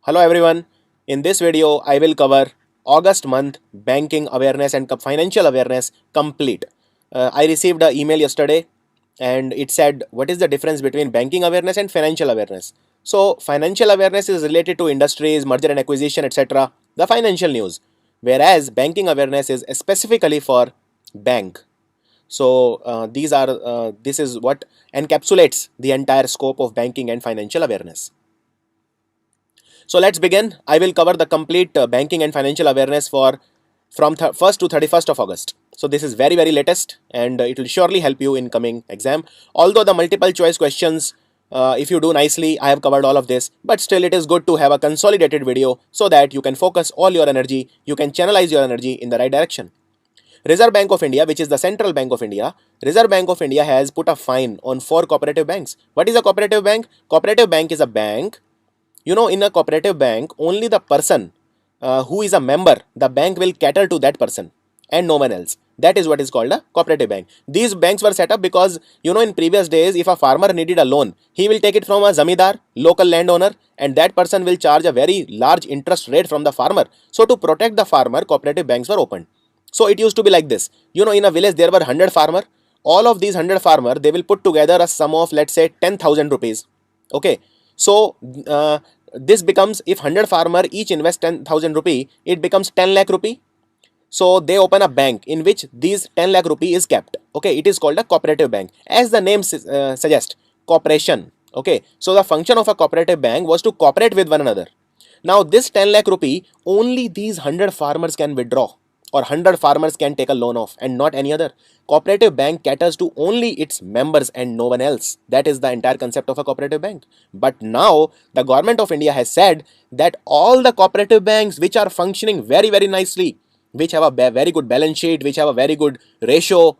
Hello everyone. In this video, I will cover August month banking awareness and financial awareness complete. I received an email yesterday and it said what is the difference between banking awareness and financial awareness. So financial awareness is related to industries, merger and acquisition, etc. The financial news, whereas banking awareness is specifically for bank. So this is what encapsulates the entire scope of banking and financial awareness. So let's begin. I will cover the complete banking and financial awareness for from 1st to 31st of August. So this is very latest and it will surely help you in coming exam. Although the multiple choice questions, if you do nicely, I have covered all of this, but still it is good to have a consolidated video so that you can focus all your energy, you can channelize your energy in the right direction. Reserve Bank of India, which is the Central Bank of India, Reserve Bank of India has put a fine on 4 cooperative banks. What is a cooperative bank? Cooperative bank is a bank. In a cooperative bank, only the person who is a member, the bank will cater to that person and no one else. That is what is called a cooperative bank. These banks were set up because, in previous days, if a farmer needed a loan, he will take it from a zamidar, local landowner, and that person will charge a very large interest rate from the farmer. So to protect the farmer, cooperative banks were opened. So it used to be like this. In a village, there were 100 farmer. All of these 100 farmer, they will put together a sum of, let's say, 10,000 rupees. Okay. So, this becomes, if 100 farmer each invest 10,000 rupee, it becomes 10 lakh rupee. So they open a bank in which these 10 lakh rupee is kept. Okay, it is called a cooperative bank. As the name suggests, cooperation. Okay, so the function of a cooperative bank was to cooperate with one another. Now this 10 lakh rupee, only these 100 farmers can withdraw, or 100 farmers can take a loan of, and not any other. Cooperative bank caters to only its members and no one else. That is the entire concept of a cooperative bank. But now the government of India has said that all the cooperative banks which are functioning very nicely, which have a very good balance sheet, which have a very good ratio,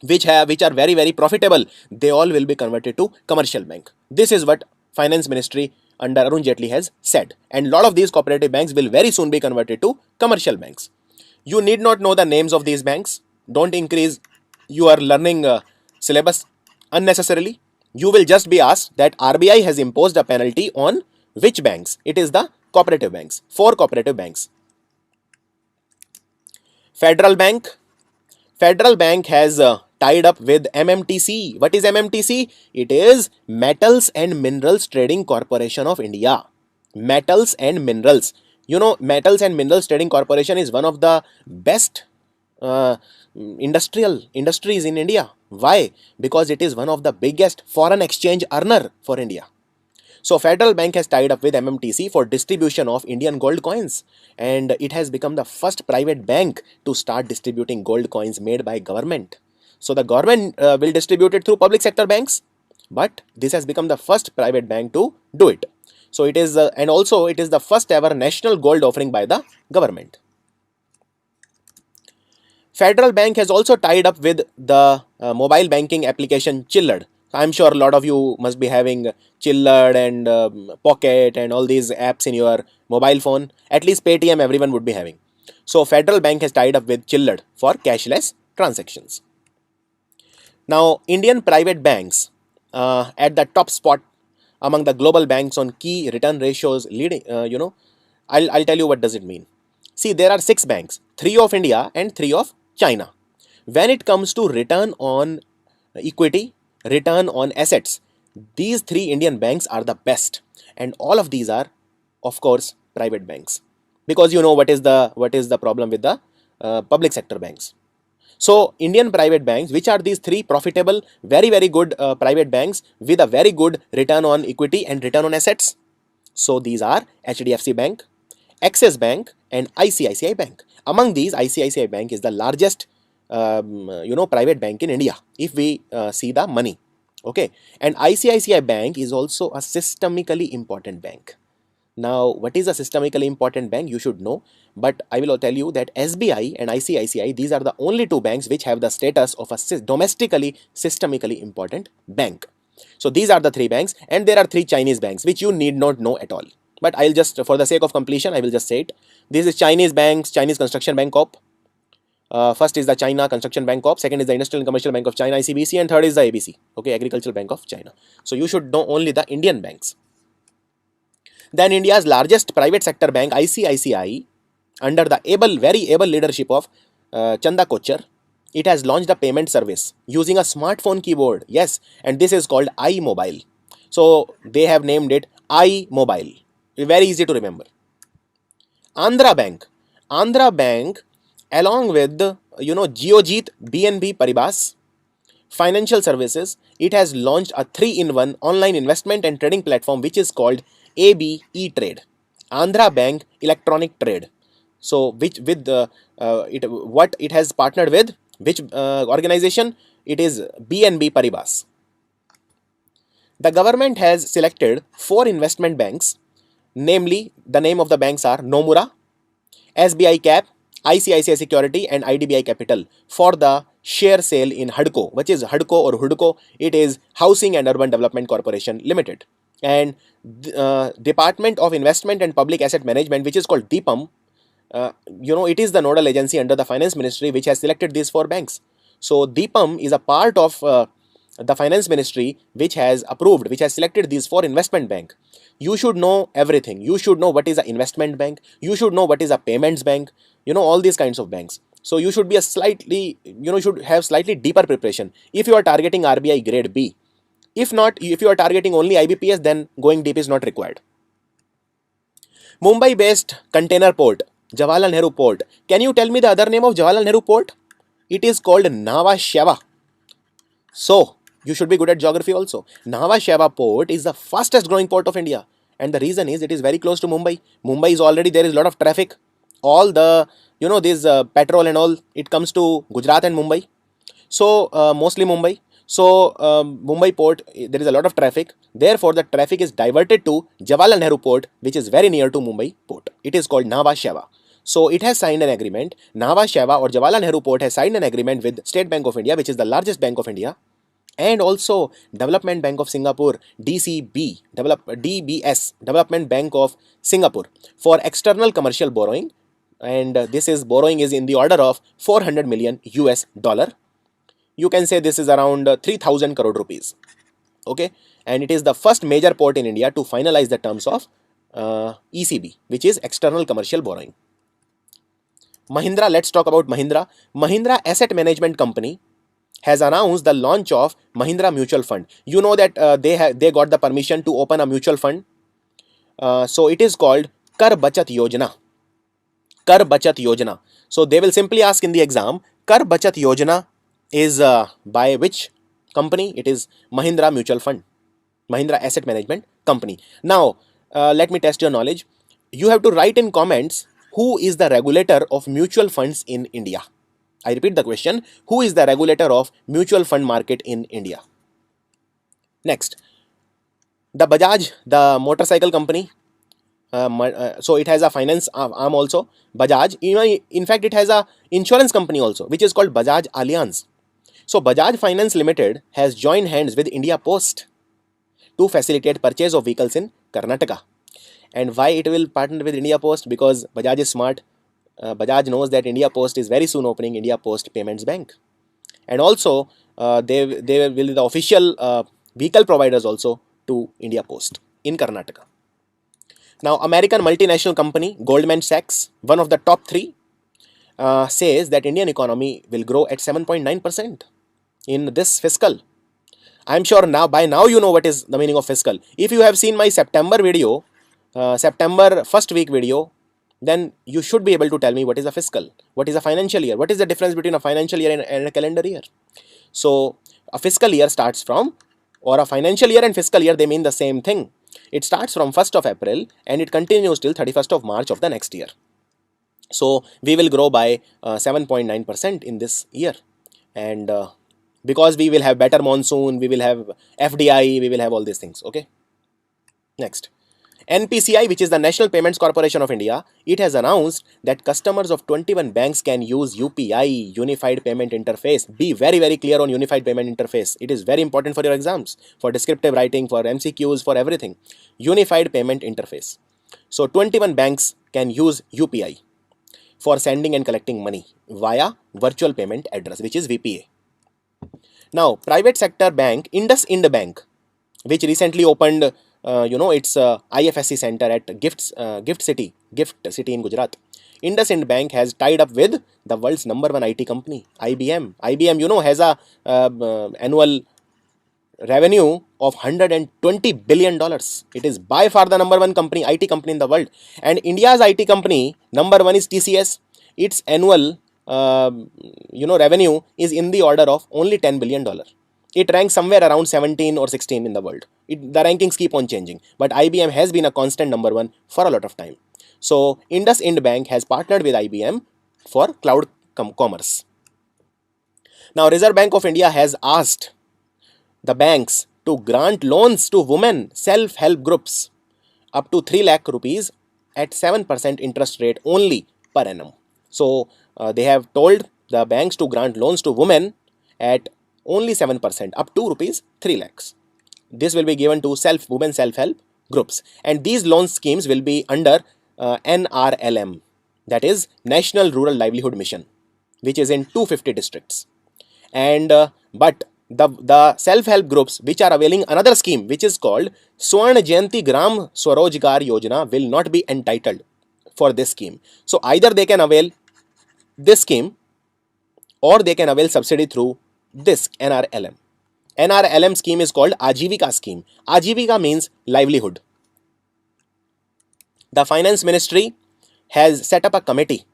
which are very profitable, they all will be converted to commercial bank. This is what finance ministry under Arun Jaitley has said, and a lot of these cooperative banks will very soon be converted to commercial banks. You need not know the names of these banks. Don't increase your learning syllabus unnecessarily. You will just be asked that RBI has imposed a penalty on which banks. It is the cooperative banks, 4 cooperative banks. Federal Bank. Federal Bank has tied up with MMTC. What is MMTC? It is Metals and Minerals Trading Corporation of India. Metals and Minerals. Metals and Minerals Trading Corporation is one of the best industries in India. Why? Because it is one of the biggest foreign exchange earner for India. So Federal Bank has tied up with MMTC for distribution of Indian gold coins, and it has become the first private bank to start distributing gold coins made by government. So the government will distribute it through public sector banks, but this has become the first private bank to do it. So it is, and also it is the first ever national gold offering by the government. Federal Bank has also tied up with the mobile banking application Chillad. I'm sure a lot of you must be having Chillad and Pocket and all these apps in your mobile phone. At least Paytm everyone would be having. So Federal Bank has tied up with Chillad for cashless transactions. Now Indian private banks at the top spot among the global banks on key return ratios leading, I'll tell you what does it mean. See, there are 6 banks, 3 of India and 3 of China. When it comes to return on equity, return on assets, these 3 Indian banks are the best, and all of these are, of course, private banks, because what is the problem with the public sector banks. So Indian private banks, which are these 3 profitable, very good private banks with a very good return on equity and return on assets. So these are HDFC Bank, Axis Bank and ICICI Bank. Among these, ICICI Bank is the largest private bank in India if we see the money. Okay, and ICICI Bank is also a systemically important bank. Now, what is a systemically important bank? You should know, but I will tell you that SBI and ICICI, these are the only 2 banks which have the status of a domestically systemically important bank. So these are the 3 banks, and there are 3 Chinese banks which you need not know at all. But I'll just, for the sake of completion, I will just say it. This is Chinese banks, Chinese Construction Bank Corp. First is the China Construction Bank Corp. Second is the Industrial and Commercial Bank of China, ICBC, and third is the ABC. Okay, Agricultural Bank of China. So you should know only the Indian banks. Then India's largest private sector bank, ICICI, under the very able leadership of Chanda Kochar, it has launched a payment service using a smartphone keyboard. Yes, and this is called iMobile. So they have named it iMobile. Very easy to remember. Andhra Bank. Andhra Bank, along with Geojit BNB Paribas Financial Services, it has launched a 3-in-1 online investment and trading platform which is called AB E-Trade. Andhra Bank Electronic Trade. So, which with the what it has partnered with, which organization? It is BNB Paribas. The government has selected 4 investment banks, namely the name of the banks are Nomura, SBI Cap, ICICI Security and IDBI Capital for the share sale in HUDCO, which is HUDCO or HUDCO. It is Housing and Urban Development Corporation Limited. And Department of Investment and Public Asset Management, which is called DIPAM, it is the nodal agency under the Finance Ministry which has selected these 4 banks. So DIPAM is a part of the Finance Ministry which has approved, which has selected these 4 investment bank. You should know everything. You should know what is an investment bank. You should know what is a payments bank. All these kinds of banks. So you should be should have slightly deeper preparation if you are targeting RBI grade B. If not, if you are targeting only IBPS, then going deep is not required. Mumbai-based container port, Jawaharlal Nehru Port. Can you tell me the other name of Jawaharlal Nehru Port? It is called Nhava Sheva. So, you should be good at geography also. Nhava Sheva Port is the fastest growing port of India. And the reason is it is very close to Mumbai. Mumbai is already, there is a lot of traffic. All the, this petrol and all, it comes to Gujarat and Mumbai. So, mostly Mumbai. So, Mumbai port, there is a lot of traffic. Therefore, the traffic is diverted to Jawaharlal Nehru Port, which is very near to Mumbai port. It is called Nhava Sheva. So, it has signed an agreement. Nhava Sheva or Jawaharlal Nehru Port has signed an agreement with State Bank of India, which is the largest bank of India, and also Development Bank of Singapore, DCB, DBS, Development Bank of Singapore, for external commercial borrowing. And this is borrowing is in the order of 400 million US dollar. You can say this is around 3,000 crore rupees. Okay, and it is the first major port in India to finalize the terms of ECB, which is external commercial borrowing. Mahindra, let's talk about Mahindra. Mahindra Asset Management Company has announced the launch of Mahindra Mutual Fund. You know that they got the permission to open a mutual fund. So it is called Kar Bachat Yojana. Kar Bachat Yojana. So they will simply ask in the exam, Kar Bachat Yojana is by which company? It is Mahindra Mutual Fund, Mahindra Asset Management Company. Now, let me test your knowledge. You have to write in comments who is the regulator of mutual funds in India. I repeat the question, who is the regulator of mutual fund market in India? Next, the Bajaj, the motorcycle company. So it has a finance arm also, Bajaj. In fact, it has a insurance company also, which is called Bajaj Allianz. So Bajaj Finance Limited has joined hands with India Post to facilitate purchase of vehicles in Karnataka. And why it will partner with India Post? Because Bajaj is smart. Bajaj knows that India Post is very soon opening India Post Payments Bank. And also, they will be the official vehicle providers also to India Post in Karnataka. Now, American multinational company Goldman Sachs, one of the top 3, says that Indian economy will grow at 7.9% in this fiscal. I'm sure by now you know what is the meaning of fiscal. If you have seen my September video, September first week video, then you should be able to tell me what is a fiscal, what is a financial year, what is the difference between a financial year and a calendar year. So a fiscal year starts from, or a financial year and fiscal year, they mean the same thing. It starts from 1st of April and it continues till 31st of March of the next year. So we will grow by 7.9% in this year. And because we will have better monsoon, we will have FDI, we will have all these things. Okay. Next. NPCI, which is the National Payments Corporation of India, it has announced that customers of 21 banks can use UPI, Unified Payment Interface. Be very, very clear on Unified Payment Interface. It is very important for your exams, for descriptive writing, for MCQs, for everything. Unified Payment Interface. So 21 banks can use UPI for sending and collecting money via Virtual Payment Address, which is VPA. Now, private sector bank, IndusInd Bank, which recently opened its IFSC center at Gift City in Gujarat. IndusInd Bank has tied up with the world's #1 IT company, IBM. IBM, has a annual revenue of $120 billion. It is by far the #1 company, IT company in the world. And India's IT company, #1 is TCS. Its annual revenue is in the order of only $10 billion. It ranks somewhere around 17 or 16 in the world. The rankings keep on changing. But IBM has been a constant #1 for a lot of time. So IndusInd Bank has partnered with IBM for cloud commerce. Now Reserve Bank of India has asked the banks to grant loans to women self-help groups up to 3 lakh rupees at 7% interest rate only per annum. So they have told the banks to grant loans to women at only 7% up to rupees 3 lakhs. This will be given to women self-help groups, and these loan schemes will be under NRLM, that is National Rural Livelihood Mission, which is in 250 districts. And but the self-help groups which are availing another scheme which is called Swarna Jayanti Gram Swarojgar Yojana will not be entitled for this scheme. So either they can avail this scheme or they can avail subsidy through this NRLM. NRLM scheme is called Ajivika scheme. Ajivika means livelihood. The Finance Ministry has set up a committee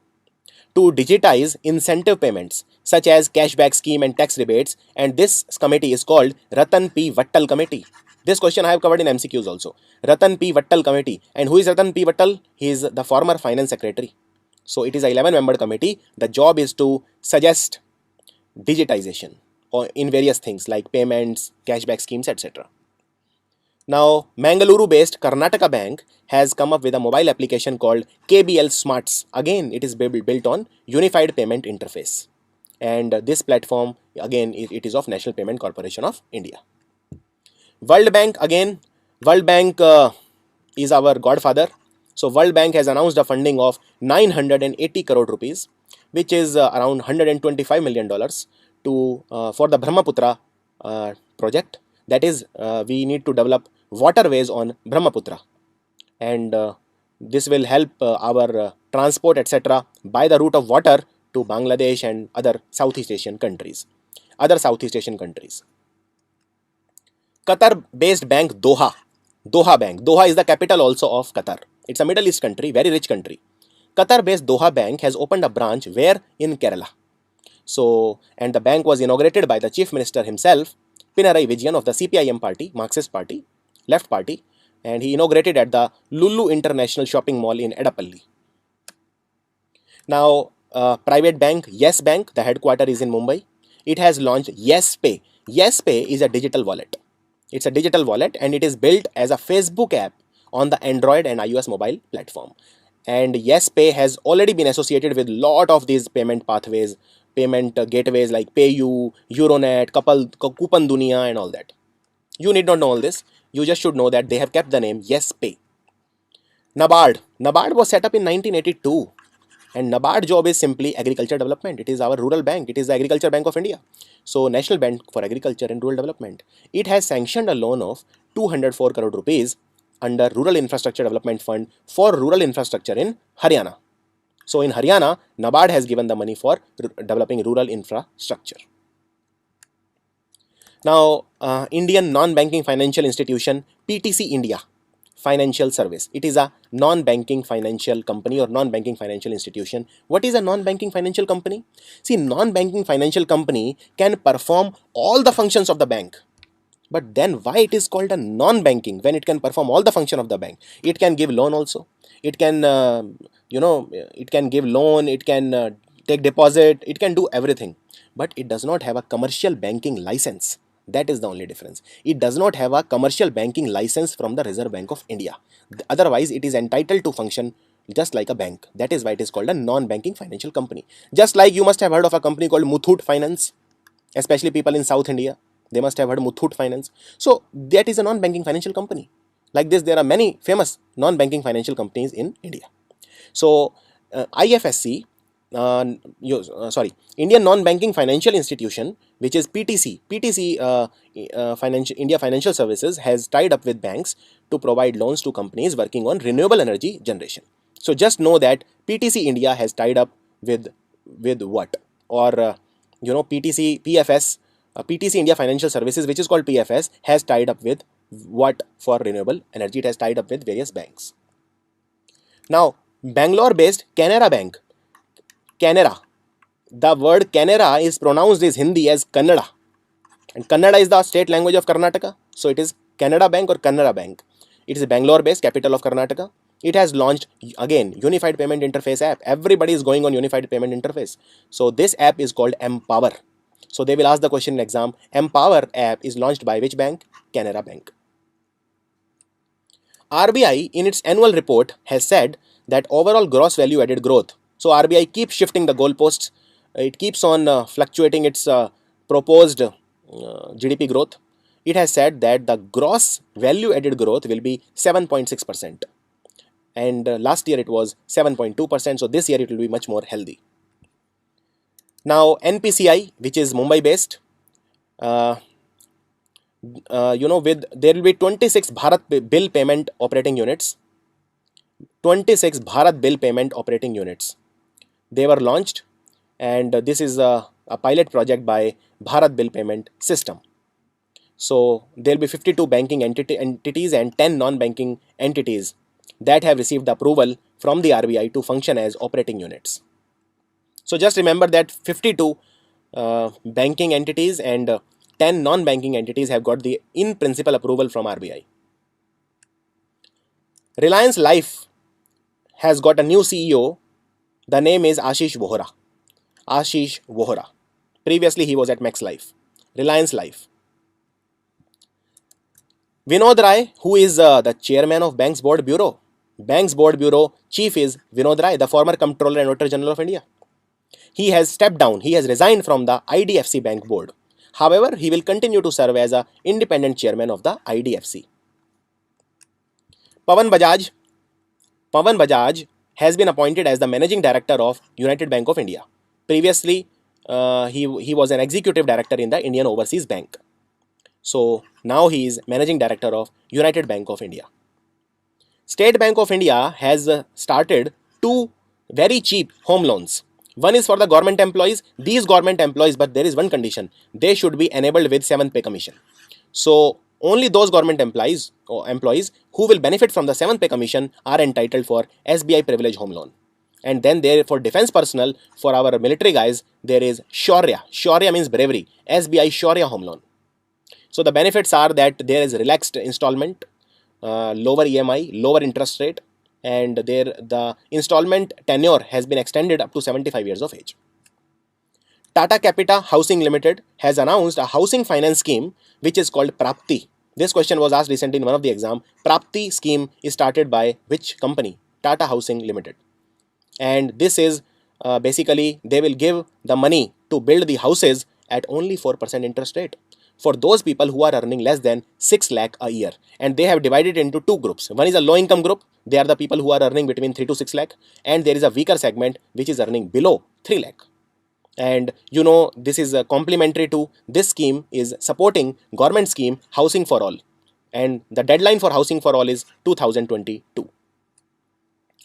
to digitize incentive payments such as cashback scheme and tax rebates, and this committee is called Ratan P. Vattal Committee. This question I have covered in MCQs also. Ratan P. Vattal Committee. And who is Ratan P. Vattal? He is the former Finance Secretary. So it is a 11-member committee. The job is to suggest digitization in various things like payments, cashback schemes, etc. Now, Mangaluru-based Karnataka Bank has come up with a mobile application called KBL Smarts. Again, it is built on Unified Payment Interface. And this platform, again, it is of National Payment Corporation of India. World Bank, again, World Bank is our godfather. So, World Bank has announced a funding of 980 crore rupees, which is around $125 million for the Brahmaputra project. That is, we need to develop waterways on Brahmaputra, and this will help our transport, etc., by the route of water to Bangladesh and other Southeast Asian countries. Qatar-based bank Doha Bank. Doha is the capital also of Qatar. It's a Middle East country, very rich country. Qatar-based Doha Bank has opened a branch where in Kerala. So, and the bank was inaugurated by the Chief Minister himself, Pinarayi Vijayan of the CPIM party, Marxist party, left party, and he inaugurated at the Lulu International Shopping Mall in Edapalli. Now, private bank Yes Bank, the headquarter is in Mumbai. It has launched Yes Pay. Yes Pay is a digital wallet. It's a digital wallet and it is built as a Facebook app on the Android and iOS mobile platform. And Yes Pay has already been associated with lot of these payment pathways, payment gateways like PayU, Euronet, Coupon Dunia and all that. You need not know all this. You just should know that they have kept the name Yes Pay. NABARD. NABARD was set up in 1982. And NABARD job is simply agriculture development. It is our rural bank. It is the Agriculture Bank of India. So, National Bank for Agriculture and Rural Development. It has sanctioned a loan of 204 crore rupees under Rural Infrastructure Development Fund for rural infrastructure in Haryana. So, in Haryana, NABARD has given the money for developing rural infrastructure. Now, Indian Non-Banking Financial Institution, PTC India Financial Service. It is a non-banking financial company or non-banking financial institution. What is a non-banking financial company? See, non-banking financial company can perform all the functions of the bank. But then why it is called a non-banking when it can perform all the function of the bank? It can give loan also. It can, it can give loan, it can take deposit, it can do everything. But it does not have a commercial banking license. That is the only difference. It does not have a commercial banking license from the Reserve Bank of India. Otherwise, it is entitled to function just like a bank. That is why it is called a non-banking financial company. Just like you must have heard of a company called Muthoot Finance, especially people in South India. They must have heard Muthoot Finance. So, that is a non-banking financial company. Like this, there are many famous non-banking financial companies in India. So, IFSC, Indian Non-Banking Financial Institution, which is PTC, India Financial Services has tied up with banks to provide loans to companies working on renewable energy generation. So just know that PTC India has tied up with what? Or PTC PFS, PTC India Financial Services, which is called PFS, has tied up with what for renewable energy? It has tied up with various banks. Now, Bangalore-based Canara Bank, Canara. The word Canara is pronounced as Hindi as Kannada, and Kannada is the state language of Karnataka. So it is Canada Bank or Kannada Bank. It is Bangalore-based, capital of Karnataka. It has launched again Unified Payment Interface app. Everybody is going on Unified Payment Interface. So this app is called Empower. So they will ask the question in exam. Empower app is launched by which bank? Canara Bank. RBI in its annual report has said that overall gross value added growth. So RBI keeps shifting the goalposts. It keeps on fluctuating its proposed GDP growth. It has said that the gross value added growth will be 7.6%. And last year it was 7.2%. So this year it will be much more healthy. Now NPCI, which is Mumbai based, with there will be 26 Bharat Bill Payment Operating Units. 26 Bharat Bill Payment Operating Units. They were launched, and this is a pilot project by Bharat Bill Payment System. So there will be 52 banking entities and 10 non-banking entities that have received approval from the RBI to function as operating units. So just remember that 52 banking entities and 10 non-banking entities have got the in-principle approval from RBI. Reliance Life has got a new CEO. The name is Ashish Vohra. Ashish Vohra. Previously he was at Max Life. Reliance Life. Vinod Rai, who is the chairman of Banks Board Bureau. Banks Board Bureau chief is Vinod Rai, the former Comptroller and Auditor General of India. He has stepped down. He has resigned from the IDFC Bank Board. However, he will continue to serve as an independent chairman of the IDFC. Pawan Bajaj has been appointed as the managing director of United Bank of India. Previously, he was an executive director in the Indian Overseas Bank. So now he is managing director of United Bank of India. State Bank of India has started 2 very cheap home loans. One is for the government employees. These government employees, but there is one condition. They should be enabled with 7th pay commission. So only those government employees who will benefit from the 7th pay commission are entitled for SBI privilege home loan. And then there for defense personnel, for our military guys, there is Shaurya. Shaurya means bravery. SBI Shaurya home loan. So the benefits are that there is relaxed installment, lower EMI, lower interest rate, and the installment tenure has been extended up to 75 years of age. Tata Capita Housing Limited has announced a housing finance scheme which is called Prapti. This question was asked recently in one of the exam. Prapti scheme is started by which company? Tata Housing Limited. And this is basically they will give the money to build the houses at only 4% interest rate for those people who are earning less than 6 lakh a year. And they have divided into 2 groups. One is a low income group. They are the people who are earning between 3 to 6 lakh. And there is a weaker segment which is earning below 3 lakh. And this is complementary to this scheme is supporting government scheme Housing for All. And the deadline for Housing for All is 2022.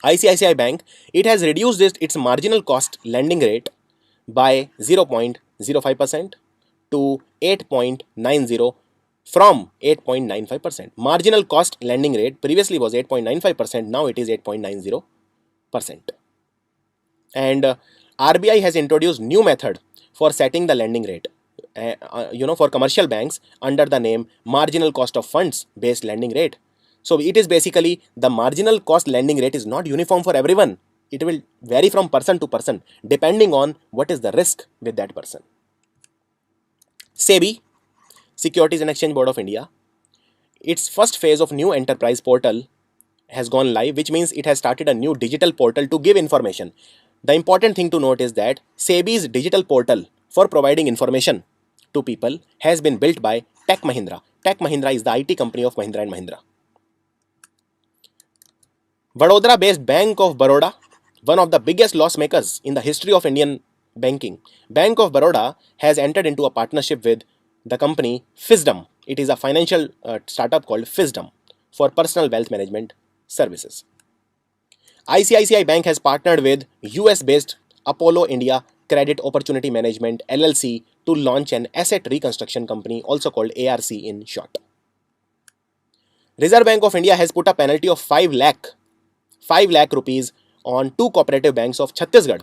ICICI Bank, it has reduced its marginal cost lending rate by 0.05% to 8.90 from 8.95%. Marginal cost lending rate previously was 8.95%. Now it is 8.90%. And RBI has introduced new method for setting the lending rate. For commercial banks under the name marginal cost of funds based lending rate. So it is basically the marginal cost lending rate is not uniform for everyone. It will vary from person to person depending on what is the risk with that person. SEBI, Securities and Exchange Board of India, its first phase of new enterprise portal has gone live, which means it has started a new digital portal to give information. The important thing to note is that SEBI's digital portal for providing information to people has been built by Tech Mahindra. Tech Mahindra is the IT company of Mahindra & Mahindra. Vadodara-based Bank of Baroda, one of the biggest loss makers in the history of Indian banking. Bank of Baroda has entered into a partnership with the company Fisdom. It is a financial startup called Fisdom for personal wealth management services. ICICI Bank has partnered with US-based Apollo India Credit Opportunity Management LLC to launch an asset reconstruction company, also called ARC in short. Reserve Bank of India has put a penalty of 5 lakh rupees on 2 cooperative banks of Chhattisgarh.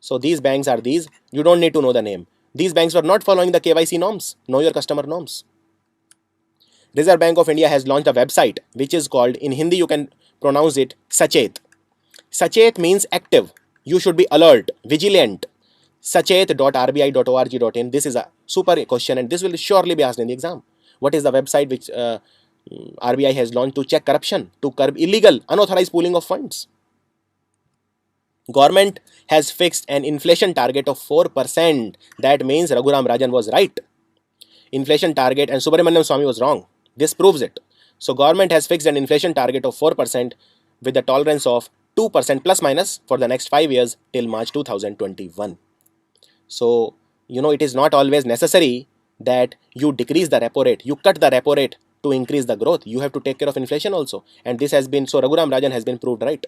So these banks are these. You don't need to know the name. These banks were not following the KYC norms, know your customer norms. Reserve Bank of India has launched a website which is called, in Hindi you can pronounce it Sachet. Sachet means active. You should be alert, vigilant. Sachet.rbi.org.in. This is a super question and this will surely be asked in the exam. What is the website which RBI has launched to check corruption, to curb illegal, unauthorized pooling of funds? Government has fixed an inflation target of 4%. That means Raghuram Rajan was right. Inflation target and Subramanian Swamy was wrong. This proves it. So government has fixed an inflation target of 4% with a tolerance of 2% plus minus for the next 5 years till March 2021. So, it is not always necessary that you decrease the repo rate, you cut the repo rate to increase the growth. You have to take care of inflation also. And this has been, so Raghuram Rajan has been proved right.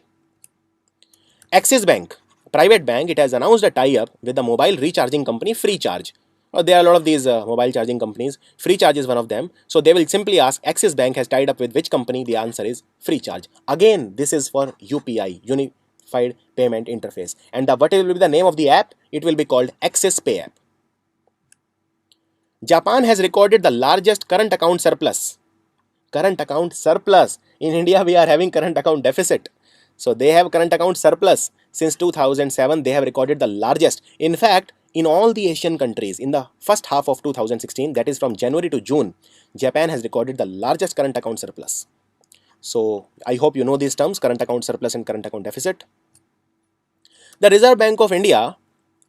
Axis Bank, private bank, it has announced a tie-up with the mobile recharging company Freecharge. There are a lot of these mobile charging companies. Freecharge is one of them. So they will simply ask, Axis Bank has tied up with which company? The answer is Freecharge. Again, this is for UPI, Unified Payment Interface. And what will be the name of the app? It will be called Axis Pay app. Japan has recorded the largest current account surplus. Current account surplus. In India, we are having current account deficit. So they have current account surplus. Since 2007, they have recorded the largest. In fact, in all the Asian countries, in the first half of 2016, that is from January to June, Japan has recorded the largest current account surplus. So I hope you know these terms, current account surplus and current account deficit. The Reserve Bank of India,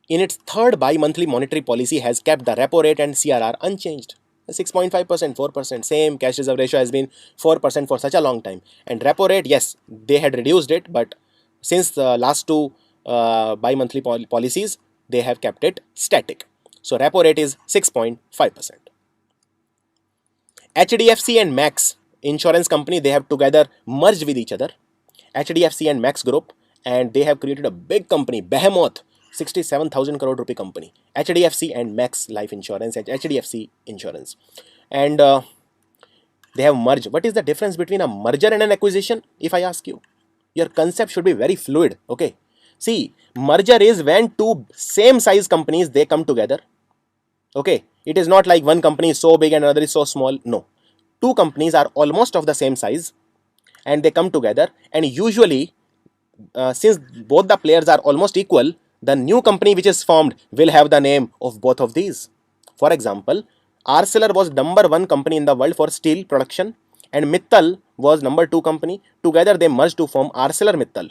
in its third bi-monthly monetary policy, has kept the repo rate and CRR unchanged. 6.5%, 4%, same. Cash reserve ratio has been 4% for such a long time. And repo rate, yes, they had reduced it, but since the last two bi-monthly policies, they have kept it static. So repo rate is 6.5%. HDFC and Max insurance company, they have together merged with each other. HDFC and Max Group, and they have created a big company, Behemoth, 67,000 crore rupee company. HDFC and Max Life Insurance and HDFC Insurance. And they have merged. What is the difference between a merger and an acquisition? If I ask you, your concept should be very fluid. Okay. See, merger is when two same size companies, they come together. Okay. It is not like one company is so big and another is so small. No. Two companies are almost of the same size and they come together, and usually since both the players are almost equal, the new company which is formed will have the name of both of these. For example, Arcelor was number 1 company in the world for steel production and Mittal was number 2 company. Together they merged to form ArcelorMittal.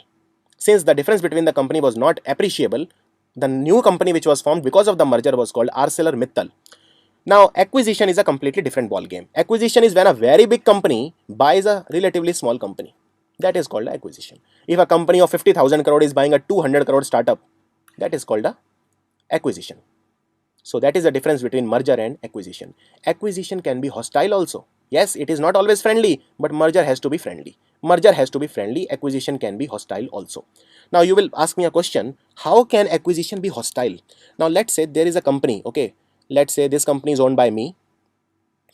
Since the difference between the company was not appreciable, the new company which was formed because of the merger was called ArcelorMittal. Now, acquisition is a completely different ball game. Acquisition is when a very big company buys a relatively small company. That is called acquisition. If a company of 50,000 crore is buying a 200 crore startup, that is called a acquisition. So that is the difference between merger and acquisition. Acquisition can be hostile also. Yes, it is not always friendly, but merger has to be friendly. Merger has to be friendly. Acquisition can be hostile also. Now you will ask me a question, how can acquisition be hostile? Now let's say there is a company, okay. Let's say this company is owned by me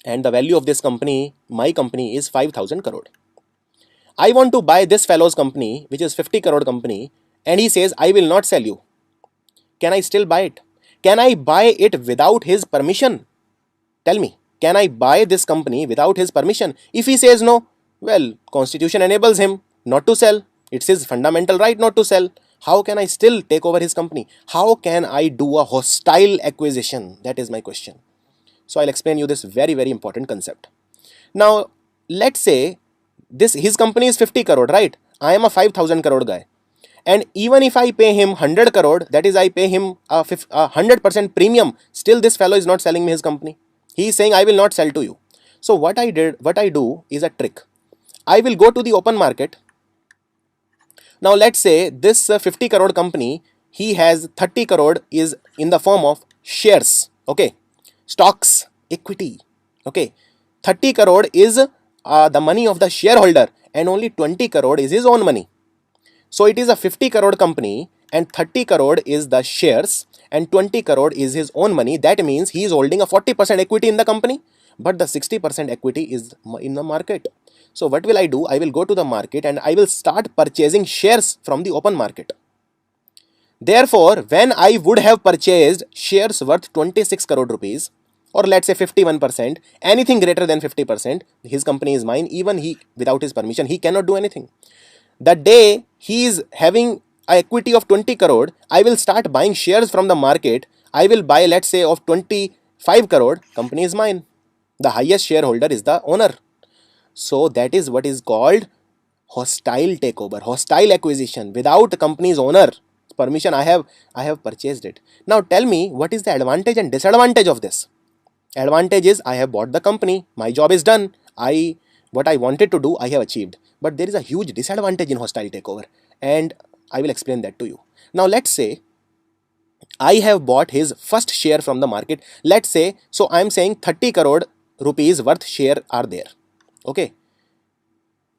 and the value of this company, my company, is 5,000 crore. I want to buy this fellow's company, which is 50 crore company, and he says, I will not sell you. Can I still buy it? Can I buy it without his permission? Tell me, can I buy this company without his permission? If he says no, well, Constitution enables him not to sell. It's his fundamental right not to sell. How can I still take over his company? How can I do a hostile acquisition? That is my question. So I'll explain you this very, very important concept. Now, let's say his company is 50 crore, right? I am a 5,000 crore guy. And even if I pay him 100 crore, that is I pay him a 100% premium, still this fellow is not selling me his company. He is saying I will not sell to you. So what I do is a trick. I will go to the open market. Now let's say this 50 crore company, he has 30 crore is in the form of shares, okay, stocks, equity, okay. 30 crore is the money of the shareholder and only 20 crore is his own money. So it is a 50 crore company and 30 crore is the shares and 20 crore is his own money. That means he is holding a 40% equity in the company, but the 60% equity is in the market. So what will I do? I will go to the market and I will start purchasing shares from the open market. Therefore, when I would have purchased shares worth 26 crore rupees, or let's say 51%, anything greater than 50%, his company is mine. Even he, without his permission, he cannot do anything. The day he is having a equity of 20 crore, I will start buying shares from the market. I will buy, let's say, of 25 crore, company is mine. The highest shareholder is the owner. So that is what is called hostile takeover, hostile acquisition. Without the company's owner permission, I have purchased it. Now tell me, what is the advantage and disadvantage of this? Advantage is I have bought the company, my job is done, what I wanted to do I have achieved. But there is a huge disadvantage in hostile takeover, and I will explain that to you. Now let's say I have bought his first share from the market. Let's say, so I am saying 30 crore rupees worth share are there. Okay.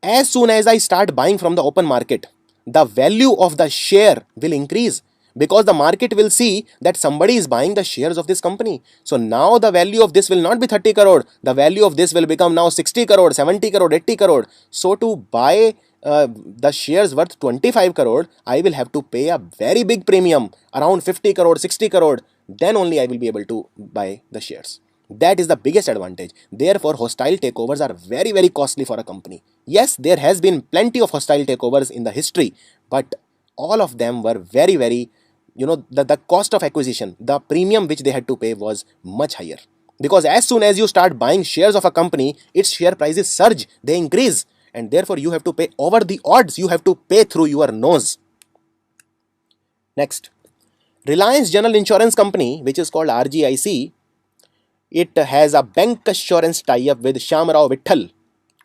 As soon as I start buying from the open market, the value of the share will increase, because the market will see that somebody is buying the shares of this company. So now the value of this will not be 30 crore. The value of this will become now 60 crore, 70 crore, 80 crore. So to buy the shares worth 25 crore, I will have to pay a very big premium, around 50 crore, 60 crore. Then only I will be able to buy the shares. That is the biggest advantage. Therefore, hostile takeovers are very, very costly for a company. Yes, there has been plenty of hostile takeovers in the history, but all of them were very, very, the cost of acquisition, the premium which they had to pay was much higher. Because as soon as you start buying shares of a company, its share prices surge, they increase, and therefore you have to pay over the odds, you have to pay through your nose. Next, Reliance General Insurance Company, which is called RGIC, it has a bank assurance tie-up with Shamrao Vittal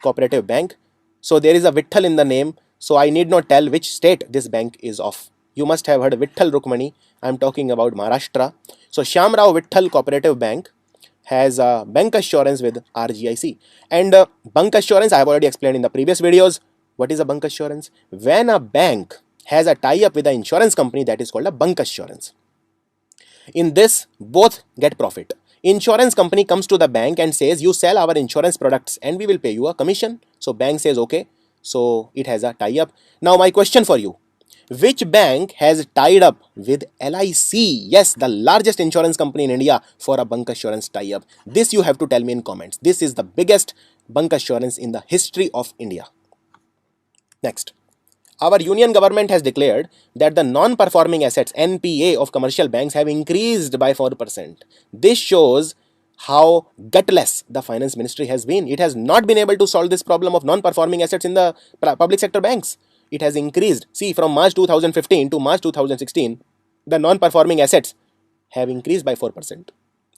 Cooperative Bank. So there is a Vittal in the name. So I need not tell which state this bank is of. You must have heard Vittal Rukmani. I am talking about Maharashtra. So Shamrao Vittal Cooperative Bank has a bank assurance with RGIC. And bank assurance, I have already explained in the previous videos. What is a bank assurance? When a bank has a tie-up with an insurance company, that is called a bank assurance. In this, both get profit. Insurance company comes to the bank and says, you sell our insurance products and we will pay you a commission. So bank says, okay. So it has a tie-up. Now my question for you, which bank has tied up with LIC? Yes, the largest insurance company in India, for a bank assurance tie-up. This you have to tell me in comments. This is the biggest bank assurance in the history of India. Next. Our union government has declared that the non-performing assets (NPA) of commercial banks have increased by 4%. This shows how gutless the finance ministry has been. It has not been able to solve this problem of non-performing assets in the public sector banks. It has increased. See, from March 2015 to March 2016, the non-performing assets have increased by 4%.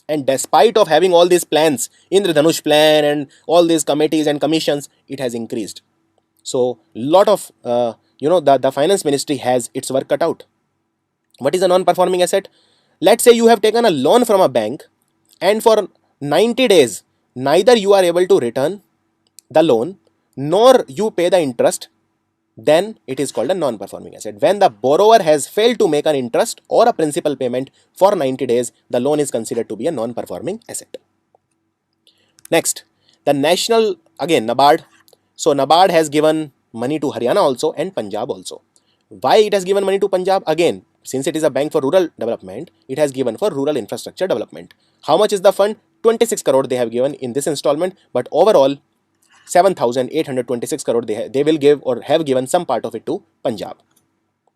And despite of having all these plans, Indradhanush plan and all these committees and commissions, it has increased. So lot of the finance ministry has its work cut out. What is a non-performing asset? Let's say you have taken a loan from a bank and for 90 days neither you are able to return the loan nor you pay the interest, then it is called a non-performing asset. When the borrower has failed to make an interest or a principal payment for 90 days, the loan is considered to be a non-performing asset. Next, the national, again NABARD. So NABARD has given money to Haryana also and Punjab also. Why it has given money to Punjab? Again, since it is a bank for rural development, it has given for rural infrastructure development. How much is the fund? 26 crore they have given in this installment, but overall 7,826 crore they will give or have given some part of it to Punjab.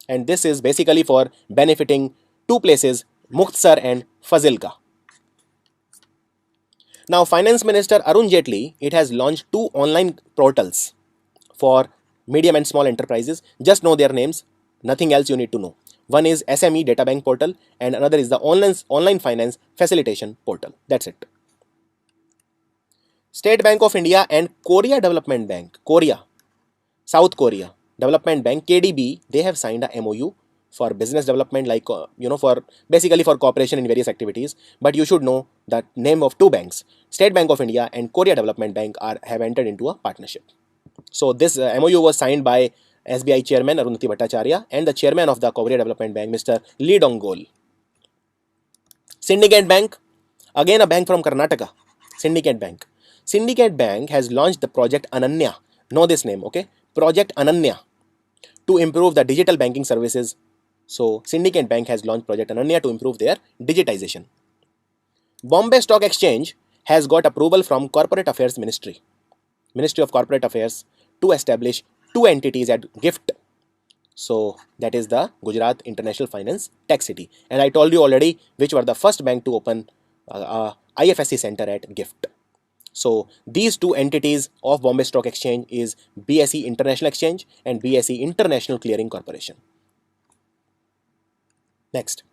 And this is basically for benefiting two places, Muktsar and Fazilka. Now, Finance Minister Arun Jaitley, it has launched two online portals for medium and small enterprises. Just know their names, nothing else you need to know. One is SME Data Bank portal and another is the online finance facilitation portal. That's it. State Bank of India and Korea Development Bank, South Korea Development Bank, KDB, they have signed a MOU for business development, like for basically for cooperation in various activities. But you should know the name of two banks, State Bank of India and Korea Development Bank, have entered into a partnership. So this MOU was signed by SBI Chairman Arundhati Bhattacharya and the Chairman of the Korea Development Bank, Mr. Lee Dong-gol. Syndicate Bank, again a bank from Karnataka. Syndicate Bank. Syndicate Bank has launched the Project Ananya. Know this name, okay? Project Ananya, to improve the digital banking services. So Syndicate Bank has launched Project Ananya to improve their digitization. Bombay Stock Exchange has got approval from Corporate Affairs Ministry of Corporate Affairs, to establish two entities at GIFT. So that is the Gujarat International Finance Tech City. And I told you already which were the first bank to open IFSC center at GIFT. So these two entities of Bombay Stock Exchange is BSE International Exchange and BSE International Clearing Corporation. Next,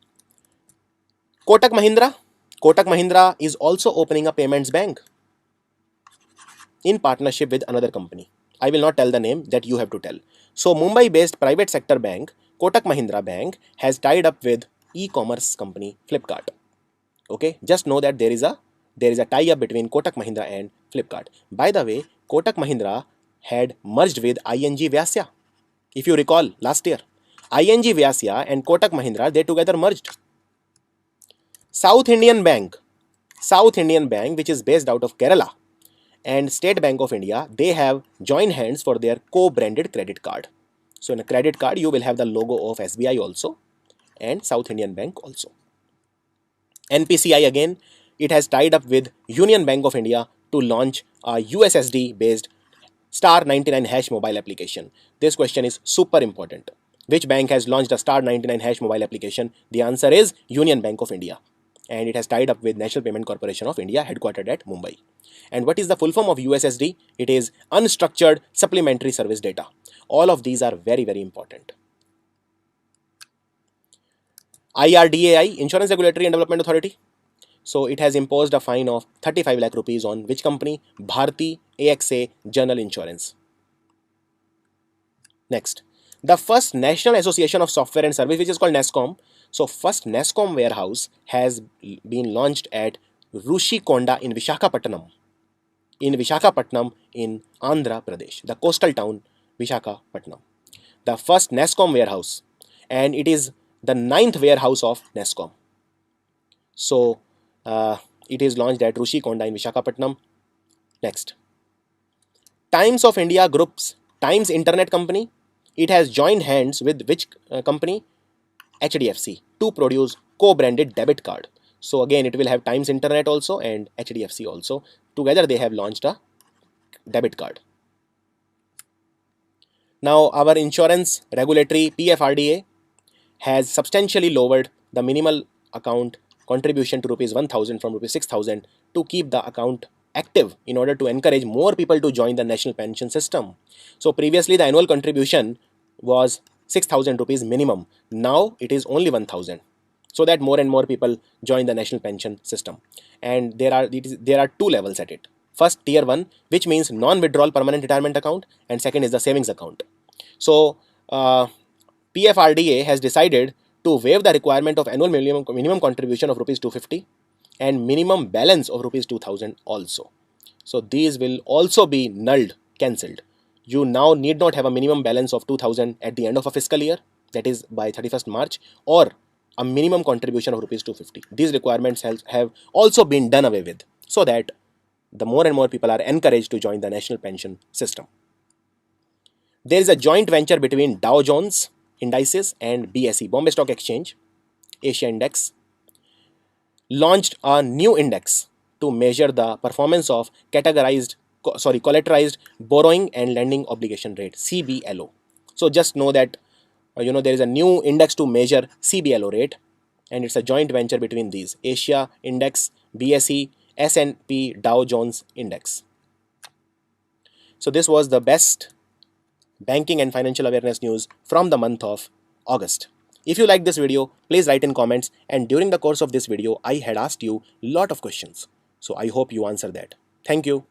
Kotak Mahindra. Kotak Mahindra is also opening a payments bank in partnership with another company. I will not tell the name, that you have to tell. So Mumbai-based private sector bank Kotak Mahindra Bank has tied up with e-commerce company Flipkart. Okay, just know that there is a tie-up between Kotak Mahindra and Flipkart. By the way, Kotak Mahindra had merged with ING Vyasya. If you recall, last year, ING Vyasya and Kotak Mahindra, they together merged. South Indian Bank, which is based out of Kerala, and State Bank of India, they have joined hands for their co-branded credit card. So in a credit card, you will have the logo of SBI also and South Indian Bank also. NPCI again, it has tied up with Union Bank of India to launch a USSD based *99# mobile application. This question is super important. Which bank has launched a *99# mobile application? The answer is Union Bank of India. And it has tied up with National Payment Corporation of India, headquartered at Mumbai. And what is the full form of USSD? It is Unstructured Supplementary Service Data. All of these are very, very important. IRDAI, Insurance Regulatory and Development Authority. So it has imposed a fine of 35 lakh rupees on which company? Bharti AXA General Insurance. Next, the first National Association of Software and Service, which is called NASSCOM. So first NASSCOM warehouse has been launched at Rushikonda in Visakhapatnam. In Andhra Pradesh, the coastal town Visakhapatnam. The first NASSCOM warehouse, and it is the 9th warehouse of NASSCOM. So it is launched at Rushikonda in Visakhapatnam. Next, Times of India Group's Times Internet Company, it has joined hands with which company? HDFC, to produce co-branded debit card. So again, it will have Times Internet also and HDFC also. Together they have launched a debit card. Now our insurance regulatory PFRDA has substantially lowered the minimal account contribution to rupees 1,000 from rupees 6,000 to keep the account active in order to encourage more people to join the national pension system. So previously the annual contribution was 6,000 rupees minimum. Now it is only 1,000, so that more and more people join the national pension system. And there are two levels at it. First, tier 1, which means non-withdrawal permanent retirement account, and second is the savings account. So PFRDA has decided to waive the requirement of annual minimum contribution of rupees 250 and minimum balance of rupees 2,000 also. So these will also be nulled, cancelled. You now need not have a minimum balance of 2,000 at the end of a fiscal year, that is by 31st March, or a minimum contribution of rupees 250. These requirements have also been done away with, so that the more and more people are encouraged to join the national pension system. There is a joint venture between Dow Jones Indices and BSE, Bombay Stock Exchange, Asia Index, launched a new index to measure the performance of collateralized borrowing and lending obligation rate, CBLO. So just know that there is a new index to measure CBLO rate, and it's a joint venture between these: Asia Index, BSE, S&P Dow Jones Index. So this was the best banking and financial awareness news from the month of August. If you like this video, please write in comments, and during the course of this video I had asked you a lot of questions, so I hope you answer that. Thank you.